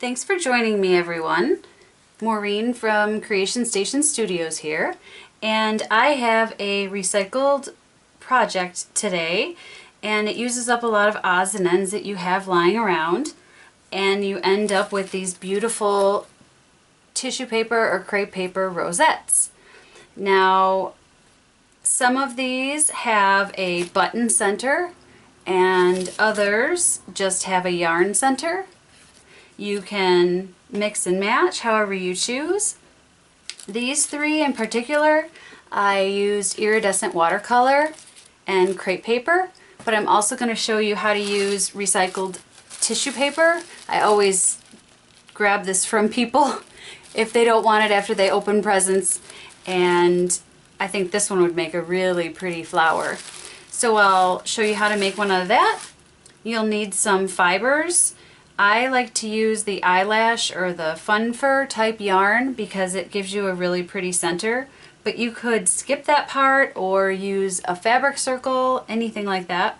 Thanks for joining me, everyone. Maureen from Creation Station Studios here, and I have a recycled project today, and it uses up a lot of odds and ends that you have lying around, and you end up with these beautiful tissue paper or crepe paper rosettes. Now, some of these have a button center and others just have a yarn center. You can mix and match however you choose. These three in particular, I used iridescent watercolor and crepe paper, but I'm also going to show you how to use recycled tissue paper. I always grab this from people if they don't want it after they open presents, and I think this one would make a really pretty flower. So I'll show you how to make one of that. You'll need some fibers. I like to use the eyelash or the fun fur type yarn because it gives you a really pretty center, but you could skip that part or use a fabric circle, anything like that.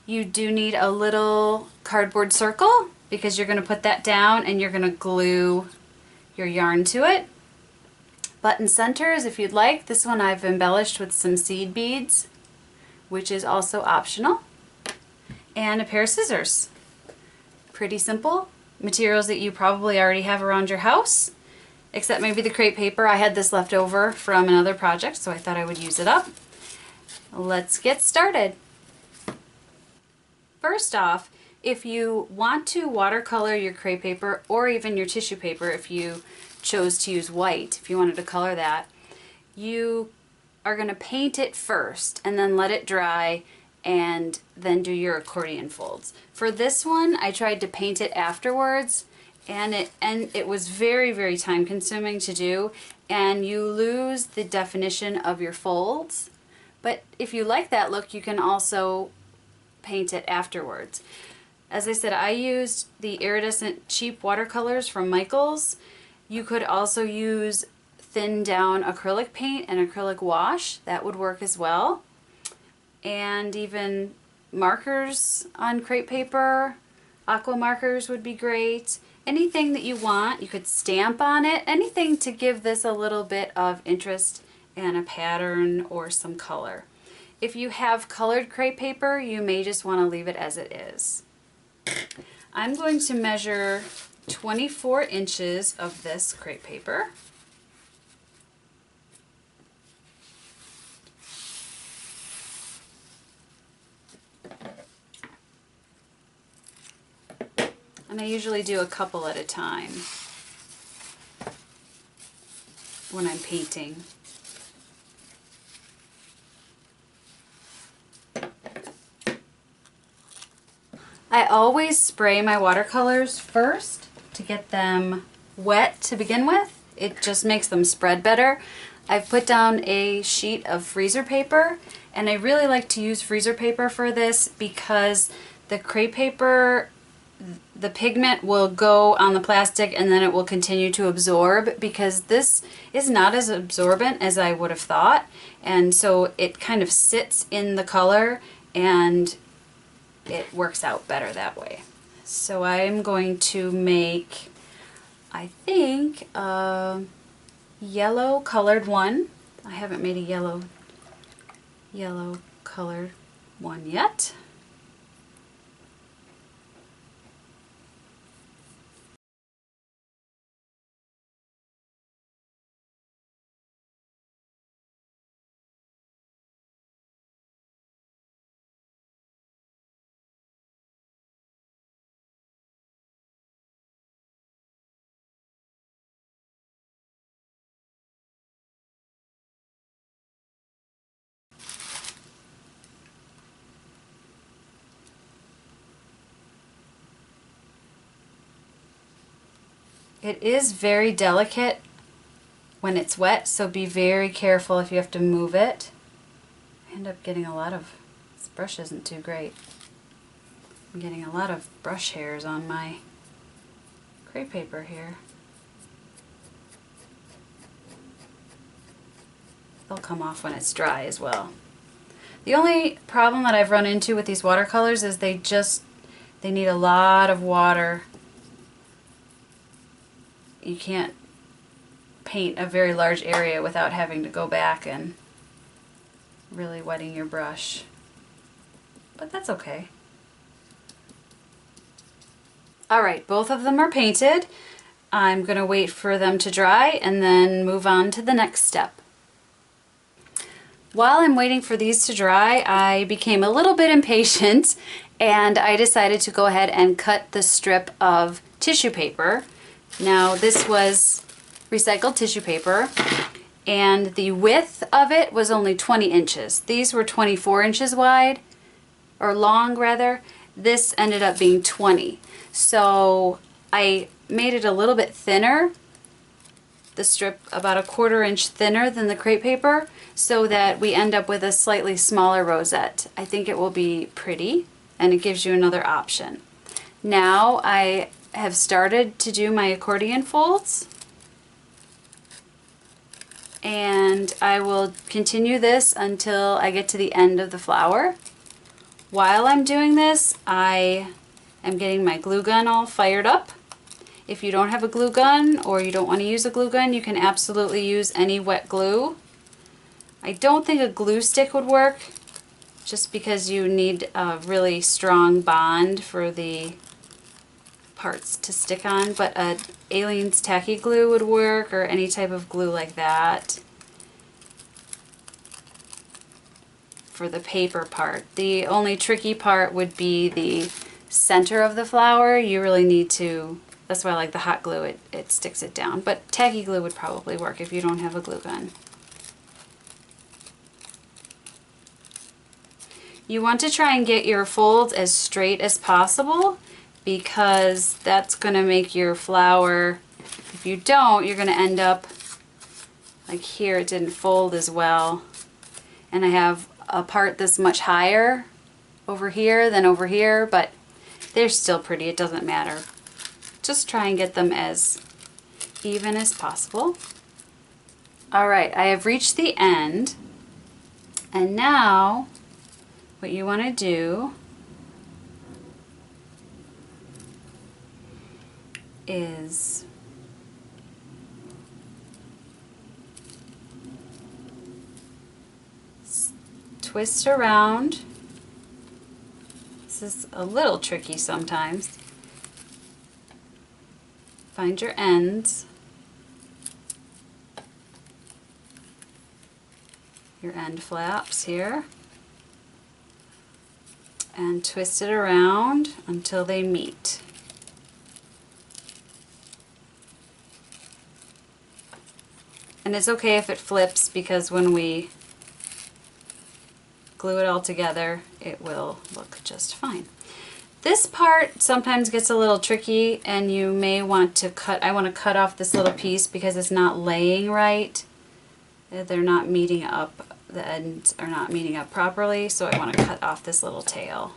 You do need a little cardboard circle because you're going to put that down and you're going to glue your yarn to it. Button centers if you'd like. This one I've embellished with some seed beads, which is also optional, and a pair of scissors. Pretty simple. Materials that you probably already have around your house, except maybe the crepe paper. I had this left over from another project, so I thought I would use it up. Let's get started. First off, if you want to watercolor your crepe paper or even your tissue paper, if you chose to use white, if you wanted to color that, you are going to paint it first and then let it dry and then do your accordion folds. For this one, I tried to paint it afterwards, and it was very, very time consuming to do, and you lose the definition of your folds. But if you like that look, you can also paint it afterwards. As I said, I used the iridescent cheap watercolors from Michaels. You could also use thin down acrylic paint and acrylic wash. That would work as well. And even markers on crepe paper, aqua markers would be great. Anything that you want, you could stamp on it, anything to give this a little bit of interest and a pattern or some color. If you have colored crepe paper, you may just want to leave it as it is. I'm going to measure 24 inches of this crepe paper. And I usually do a couple at a time when I'm painting. I always spray my watercolors first to get them wet to begin with. It just makes them spread better. I've put down a sheet of freezer paper, and I really like to use freezer paper for this because the crepe paper, the pigment will go on the plastic and then it will continue to absorb, because this is not as absorbent as I would have thought, and so it kind of sits in the color and it works out better that way. So I'm going to make, I think, a yellow colored one. I haven't made a yellow colored one yet. It is very delicate when it's wet, so be very careful if you have to move it. I end up getting a lot of, this brush isn't too great. I'm getting a lot of brush hairs on my crepe paper here. They'll come off when it's dry as well. The only problem that I've run into with these watercolors is they need a lot of water you can't paint a very large area without having to go back and really wetting your brush. But that's okay. Alright, both of them are painted. I'm going to wait for them to dry and then move on to the next step. While I'm waiting for these to dry, I became a little bit impatient and I decided to go ahead and cut the strip of tissue paper. Now this was recycled tissue paper and the width of it was only 20 inches. These were 24 inches wide, or long rather. This ended up being 20. So I made it a little bit thinner, the strip about a 1/4 inch thinner than the crepe paper, so that we end up with a slightly smaller rosette. I think it will be pretty and it gives you another option. Now I have started to do my accordion folds and I will continue this until I get to the end of the flower. While I'm doing this, I am getting my glue gun all fired up. If you don't have a glue gun or you don't want to use a glue gun, you can absolutely use any wet glue. I don't think a glue stick would work just because you need a really strong bond for the parts to stick on, but a Aleene's tacky glue would work, or any type of glue like that for the paper part. The only tricky part would be the center of the flower. You really need to, that's why I like the hot glue, it sticks it down. But tacky glue would probably work if you don't have a glue gun. You want to try and get your folds as straight as possible because that's going to make your flower, if you don't, you're going to end up like here, it didn't fold as well. And I have a part that's much higher over here than over here, but they're still pretty, it doesn't matter. Just try and get them as even as possible. Alright, I have reached the end, and now what you want to do is twist around. This is a little tricky sometimes. Find your ends, your end flaps here, and twist it around until they meet. And it's okay if it flips because when we glue it all together, it will look just fine. This part sometimes gets a little tricky and you may want to cut, I want to cut off this little piece because it's not laying right. They're not meeting up, the ends are not meeting up properly, so I want to cut off this little tail.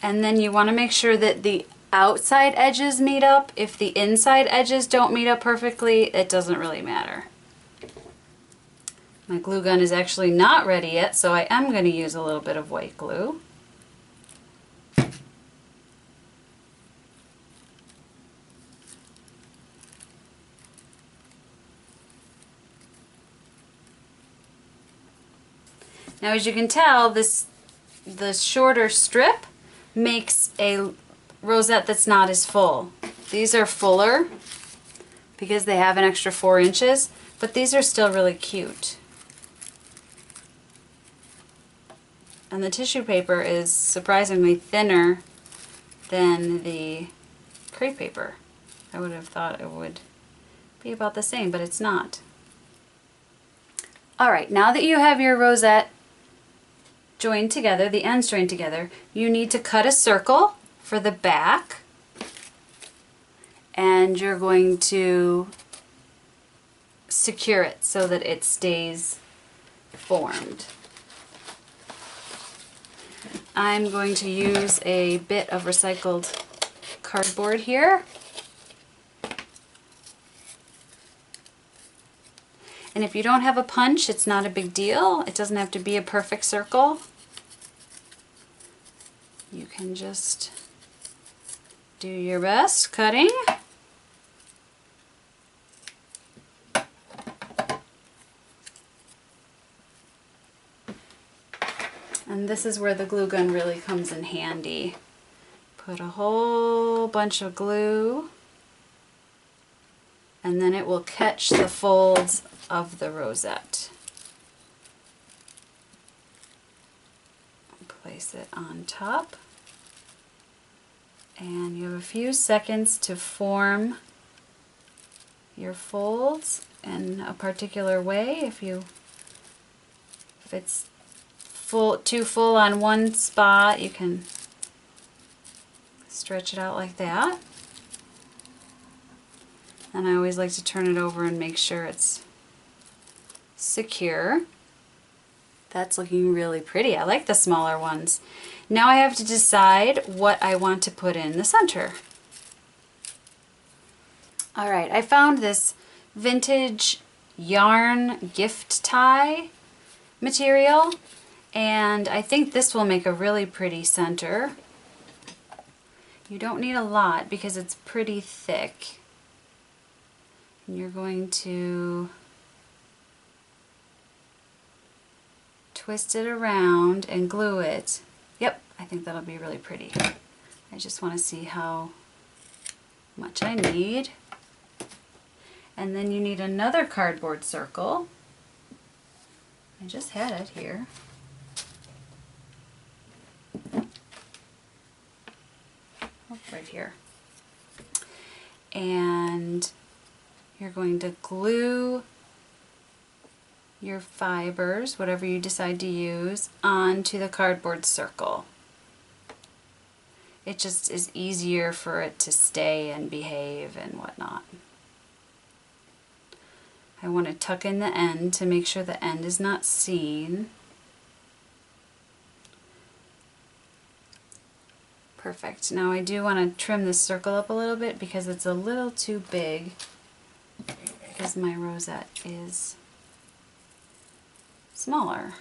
And then you want to make sure that the outside edges meet up. If the inside edges don't meet up perfectly, it doesn't really matter. My glue gun is actually not ready yet, so I am going to use a little bit of white glue. Now as you can tell, the shorter strip makes a rosette that's not as full. These are fuller because they have an extra 4 inches, but these are still really cute. And the tissue paper is surprisingly thinner than the crepe paper. I would have thought it would be about the same, but it's not. Alright, now that you have your rosette joined together, the ends joined together, you need to cut a circle for the back, and you're going to secure it so that it stays formed. I'm going to use a bit of recycled cardboard here. And if you don't have a punch, it's not a big deal. It doesn't have to be a perfect circle. can just do your best cutting. And this is where the glue gun really comes in handy. Put a whole bunch of glue, and then it will catch the folds of the rosette. Place it on top, and you have a few seconds to form your folds in a particular way. If it's too full on one spot, you can stretch it out like that. And I always like to turn it over and make sure it's secure. That's looking really pretty. I like the smaller ones. Now I have to decide what I want to put in the center. Alright, I found this vintage yarn gift tie material, and I think this will make a really pretty center. You don't need a lot because it's pretty thick. And you're going to twist it around and glue it. Yep, I think that'll be really pretty. I just want to see how much I need. And then you need another cardboard circle. I just had it here. Oh, right here. And you're going to glue your fibers, whatever you decide to use, onto the cardboard circle. It just is easier for it to stay and behave and whatnot. I want to tuck in the end to make sure the end is not seen. Perfect. Now I do want to trim this circle up a little bit because it's a little too big, because my rosette is smaller.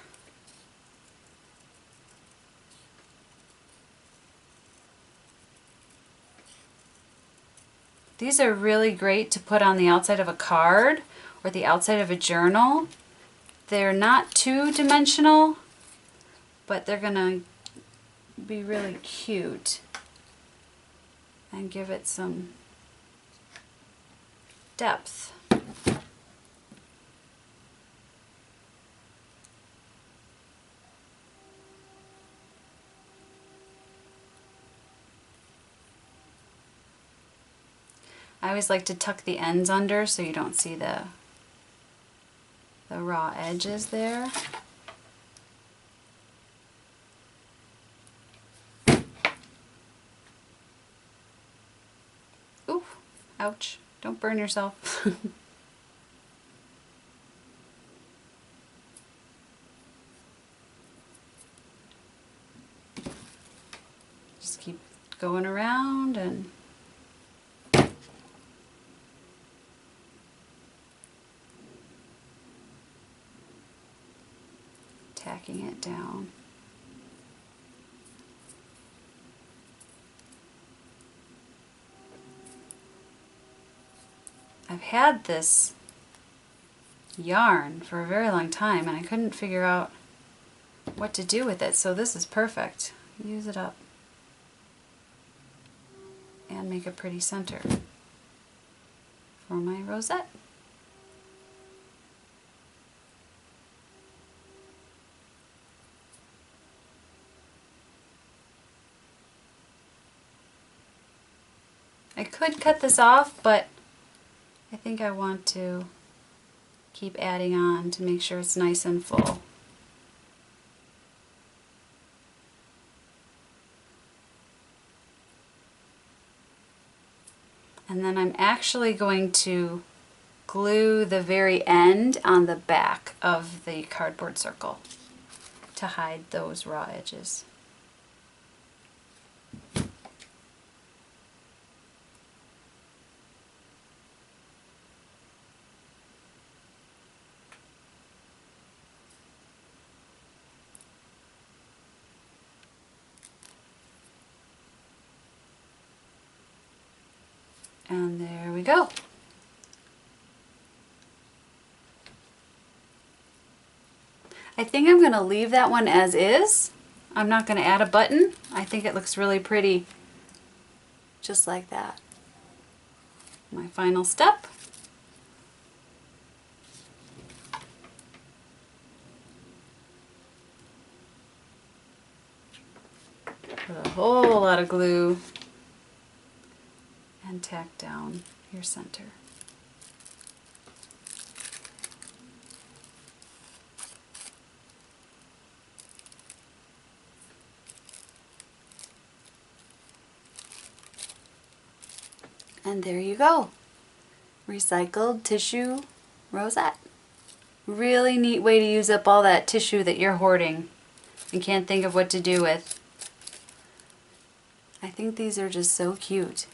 These are really great to put on the outside of a card or the outside of a journal. They're not two-dimensional, but they're gonna be really cute and give it some depth. I always like to tuck the ends under so you don't see the raw edges there. Ooh, ouch. Don't burn yourself. Just keep going around and tacking it down. I've had this yarn for a very long time and I couldn't figure out what to do with it, so this is perfect. Use it up and make a pretty center for my rosette. I could cut this off, but I think I want to keep adding on to make sure it's nice and full. And then I'm actually going to glue the very end on the back of the cardboard circle to hide those raw edges. And there we go. I think I'm going to leave that one as is. I'm not going to add a button. I think it looks really pretty just like that. My final step. Put a whole lot of glue and tack down your center. And there you go. Recycled tissue rosette. Really neat way to use up all that tissue that you're hoarding and can't think of what to do with. I think these are just so cute.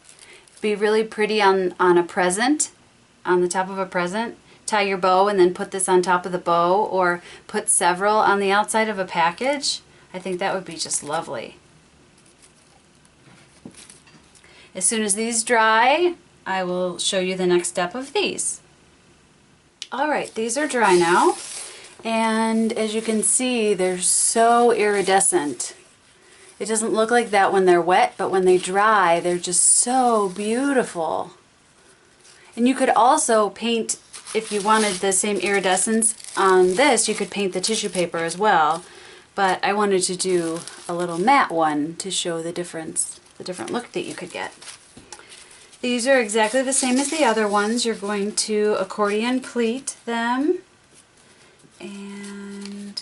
Be really pretty on a present, on the top of a present. Tie your bow and then put this on top of the bow, or put several on the outside of a package. I think that would be just lovely. As soon as these dry, I will show you the next step of these. Alright, these are dry now, and as you can see, they're so iridescent. It doesn't look like that when they're wet, but when they dry, they're just so beautiful. And you could also paint, if you wanted the same iridescence on this, you could paint the tissue paper as well. But I wanted to do a little matte one to show the difference, the different look that you could get. These are exactly the same as the other ones. You're going to accordion pleat them, and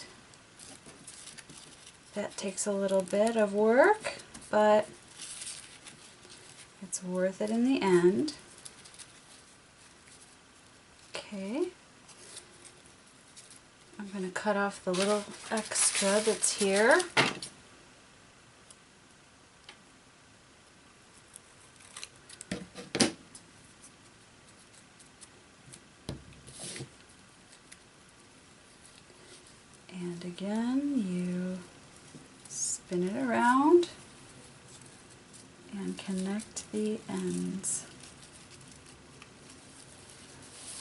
that takes a little bit of work, but it's worth it in the end. Okay. I'm going to cut off the little extra that's here. And again, you spin it around and connect the ends.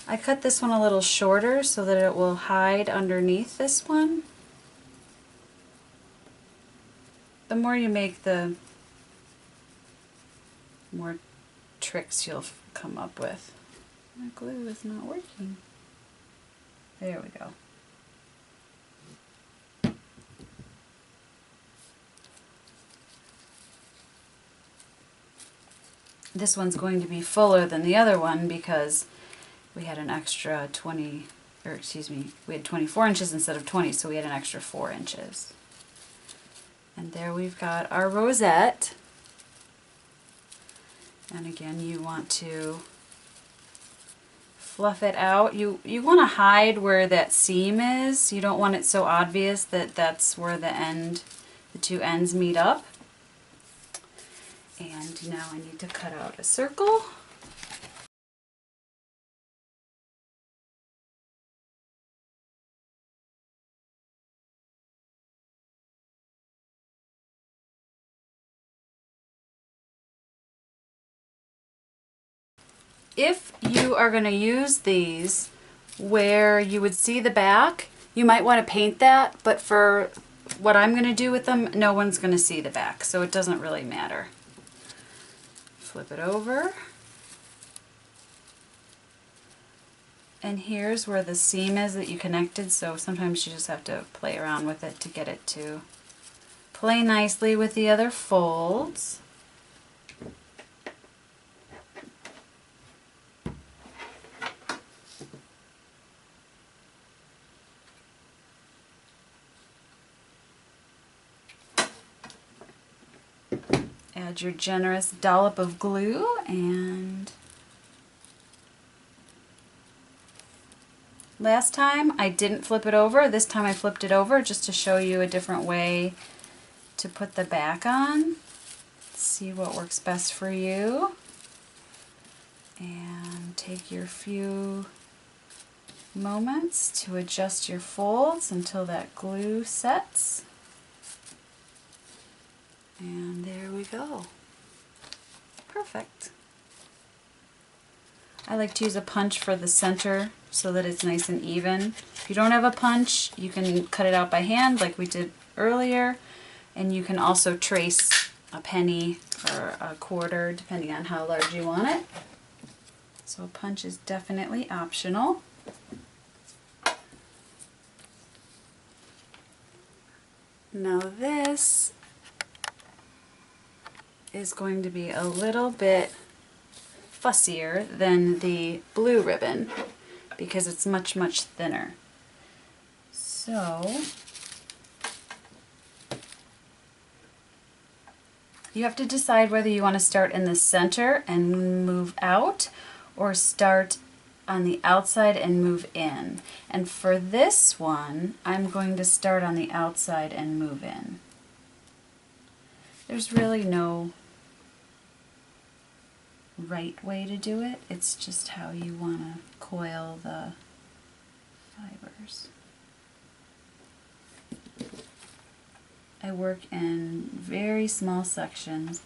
I cut this one a little shorter so that it will hide underneath this one. The more you make, the more tricks you'll come up with. My glue is not working. There we go. This one's going to be fuller than the other one because we had an extra 20, or excuse me, we had 24 inches instead of 20, so we had an extra 4 inches. And there we've got our rosette. And again, you want to fluff it out. You want to hide where that seam is. You don't want it so obvious that that's where the two ends meet up. And now I need to cut out a circle. If you are going to use these where you would see the back, you might want to paint that, but for what I'm going to do with them, no one's going to see the back, so it doesn't really matter. Flip it over. And here's where the seam is that you connected, so sometimes you just have to play around with it to get it to play nicely with the other folds. Add your generous dollop of glue, and last time I didn't flip it over. This time I flipped it over just to show you a different way to put the back on. See what works best for you. And take your few moments to adjust your folds until that glue sets. And there we go. Perfect. I like to use a punch for the center so that it's nice and even. If you don't have a punch, you can cut it out by hand like we did earlier, and you can also trace a penny or a quarter depending on how large you want it. So a punch is definitely optional. Now this is going to be a little bit fussier than the blue ribbon because it's much, much thinner. So you have to decide whether you want to start in the center and move out or start on the outside and move in. And for this one, I'm going to start on the outside and move in. There's really no right way to do it. It's just how you want to coil the fibers. I work in very small sections.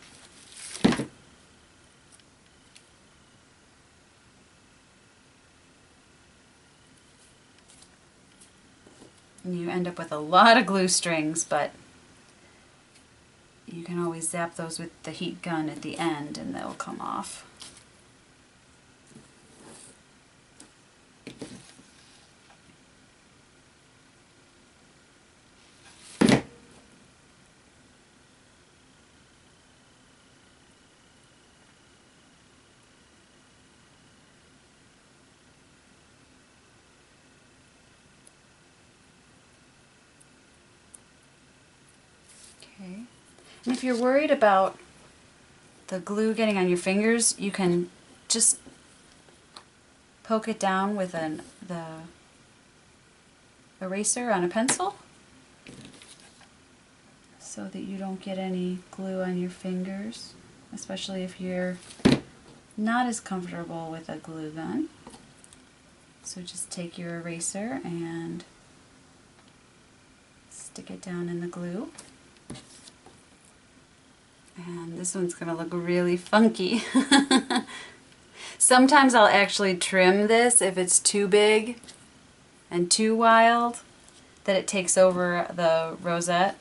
And you end up with a lot of glue strings, but you can always zap those with the heat gun at the end and they'll come off. Okay. And if you're worried about the glue getting on your fingers, you can just poke it down with the eraser on a pencil so that you don't get any glue on your fingers, especially if you're not as comfortable with a glue gun. So just take your eraser and stick it down in the glue. And this one's going to look really funky. Sometimes I'll actually trim this if it's too big and too wild, that it takes over the rosette,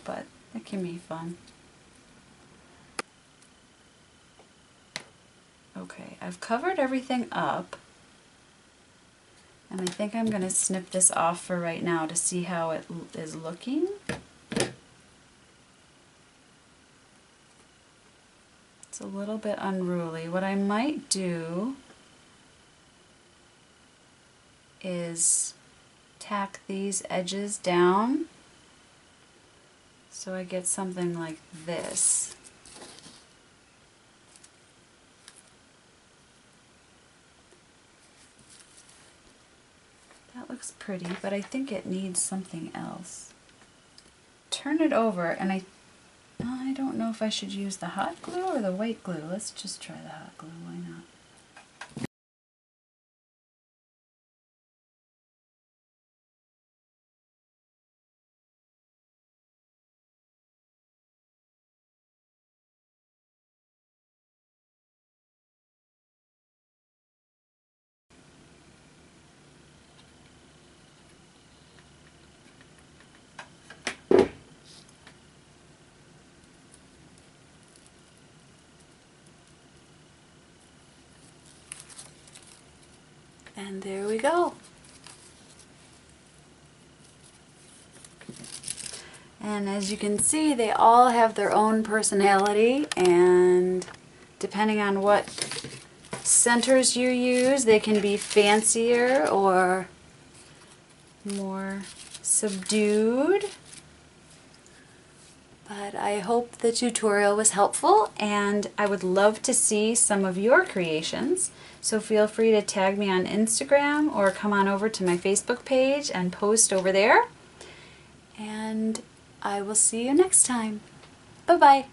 but it can be fun. Okay, I've covered everything up, and I think I'm going to snip this off for right now to see how it is looking. It's a little bit unruly. What I might do is tack these edges down so I get something like this. That looks pretty, but I think it needs something else. Turn it over, and I don't know if I should use the hot glue or the white glue. Let's just try the hot glue, why not? And there we go. And as you can see, they all have their own personality, and depending on what centers you use, they can be fancier or more subdued. But I hope the tutorial was helpful, and I would love to see some of your creations. So feel free to tag me on Instagram or come on over to my Facebook page and post over there. And I will see you next time. Bye-bye.